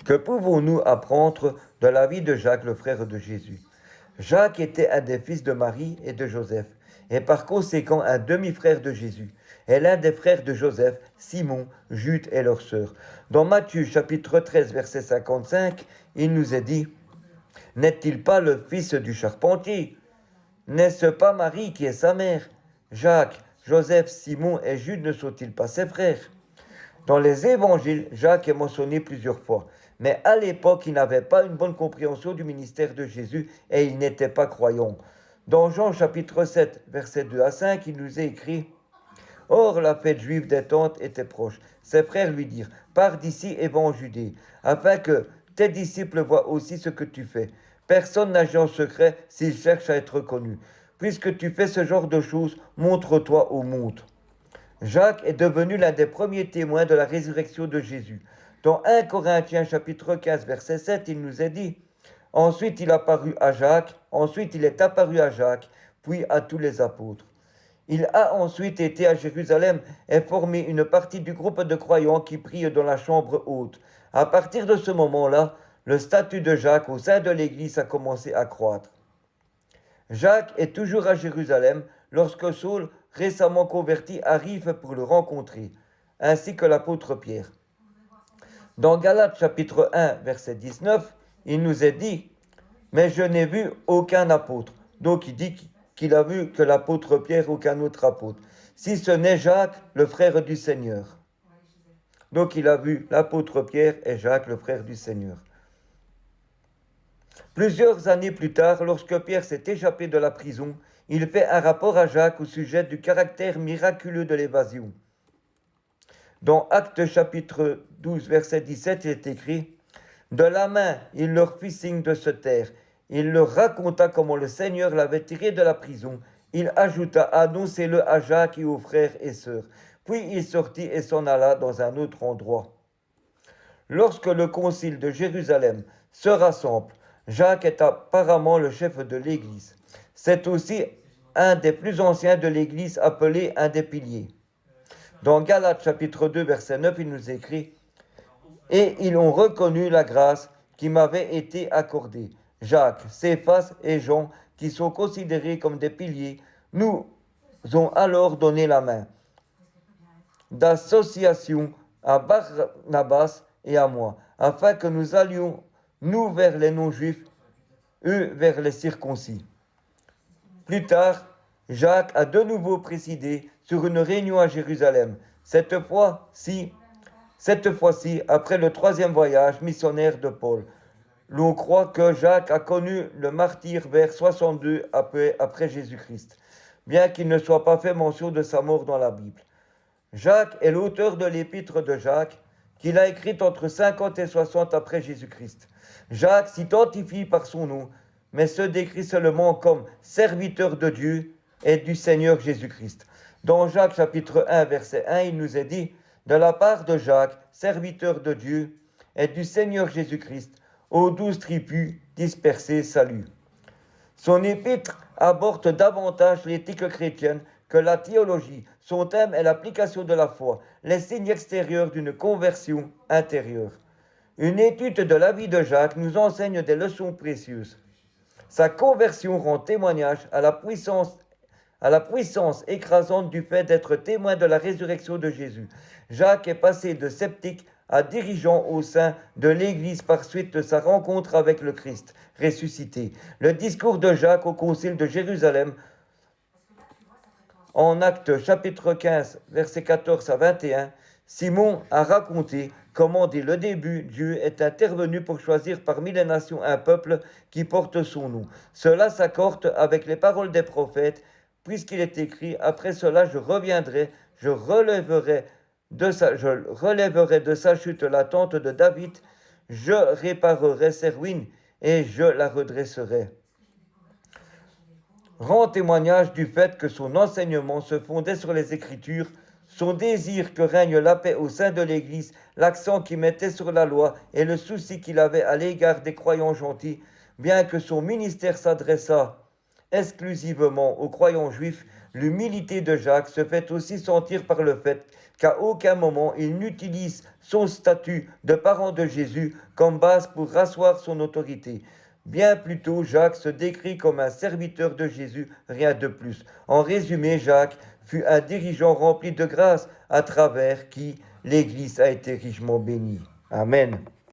Que pouvons-nous apprendre de la vie de Jacques, le frère de Jésus? Jacques était un des fils de Marie et de Joseph, et par conséquent un demi-frère de Jésus, et l'un des frères de Joseph, Simon, Jude et leur sœur. Dans Matthieu chapitre 13, verset 55, il nous est dit, « N'est-il pas le fils du charpentier? N'est-ce pas Marie qui est sa mère? Jacques, Joseph, Simon et Jude ne sont-ils pas ses frères? » Dans les évangiles, Jacques est mentionné plusieurs fois, mais à l'époque, il n'avait pas une bonne compréhension du ministère de Jésus et il n'était pas croyant. Dans Jean chapitre 7, versets 2 à 5, il nous est écrit « Or, la fête juive des tentes était proche. Ses frères lui dirent « Pars d'ici et va en Judée, afin que tes disciples voient aussi ce que tu fais. Personne n'agit en secret s'il cherche à être connu. Puisque tu fais ce genre de choses, montre-toi au monde. » Jacques est devenu l'un des premiers témoins de la résurrection de Jésus. Dans 1 Corinthiens chapitre 15 verset 7, il nous est dit « Ensuite il est apparu à Jacques, puis à tous les apôtres. Il a ensuite été à Jérusalem et formé une partie du groupe de croyants qui prient dans la chambre haute. À partir de ce moment-là, le statut de Jacques au sein de l'Église a commencé à croître. Jacques est toujours à Jérusalem lorsque Saul, récemment converti, arrive pour le rencontrer, ainsi que l'apôtre Pierre. Dans Galates chapitre 1, verset 19, il nous est dit « Mais je n'ai vu aucun apôtre. » Donc il dit qu'il a vu que l'apôtre Pierre, aucun autre apôtre. Si ce n'est Jacques, le frère du Seigneur. Donc il a vu l'apôtre Pierre et Jacques, le frère du Seigneur. Plusieurs années plus tard, lorsque Pierre s'est échappé de la prison, il fait un rapport à Jacques au sujet du caractère miraculeux de l'évasion. Dans Actes chapitre 12, verset 17, il est écrit « De la main, il leur fit signe de se taire. Il leur raconta comment le Seigneur l'avait tiré de la prison. Il ajouta « Annoncez-le à Jacques et aux frères et sœurs. » Puis il sortit et s'en alla dans un autre endroit. Lorsque le concile de Jérusalem se rassemble, Jacques est apparemment le chef de l'Église. C'est aussi un des plus anciens de l'Église, appelé un des piliers. Dans Galates chapitre 2, verset 9, il nous écrit « Et ils ont reconnu la grâce qui m'avait été accordée. Jacques, Céphas et Jean, qui sont considérés comme des piliers, nous ont alors donné la main d'association à Barnabas et à moi, afin que nous allions, nous vers les non-juifs, eux vers les circoncis. » Plus tard, Jacques a de nouveau présidé sur une réunion à Jérusalem, cette fois-ci après le 3e voyage missionnaire de Paul. L'on croit que Jacques a connu le martyre vers 62 après Jésus-Christ, bien qu'il ne soit pas fait mention de sa mort dans la Bible. Jacques est l'auteur de l'épître de Jacques, qu'il a écrite entre 50 et 60 après Jésus-Christ. Jacques s'identifie par son nom, mais se décrit seulement comme serviteur de Dieu et du Seigneur Jésus-Christ. Dans Jacques chapitre 1, verset 1, il nous est dit « De la part de Jacques, serviteur de Dieu et du Seigneur Jésus-Christ, aux 12 tribus dispersées, salut. » Son épître aborde davantage l'éthique chrétienne que la théologie. Son thème est l'application de la foi, les signes extérieurs d'une conversion intérieure. Une étude de la vie de Jacques nous enseigne des leçons précieuses. Sa conversion rend témoignage à la puissance écrasante du fait d'être témoin de la résurrection de Jésus. Jacques est passé de sceptique à dirigeant au sein de l'Église par suite de sa rencontre avec le Christ ressuscité. Le discours de Jacques au concile de Jérusalem en Actes chapitre 15, versets 14 à 21, Simon a raconté comment dès le début Dieu est intervenu pour choisir parmi les nations un peuple qui porte son nom. Cela s'accorde avec les paroles des prophètes, puisqu'il est écrit « Après cela je reviendrai, je relèverai de sa chute la tente de David, je réparerai ses ruines et je la redresserai. » Rend témoignage du fait que son enseignement se fondait sur les Écritures, son désir que règne la paix au sein de l'Église, l'accent qu'il mettait sur la loi et le souci qu'il avait à l'égard des croyants gentils, bien que son ministère s'adressât exclusivement aux croyants juifs, l'humilité de Jacques se fait aussi sentir par le fait qu'à aucun moment il n'utilise son statut de parent de Jésus comme base pour rasseoir son autorité. Bien plutôt, Jacques se décrit comme un serviteur de Jésus, rien de plus. En résumé, Jacques fut un dirigeant rempli de grâce à travers qui l'Église a été richement bénie. Amen.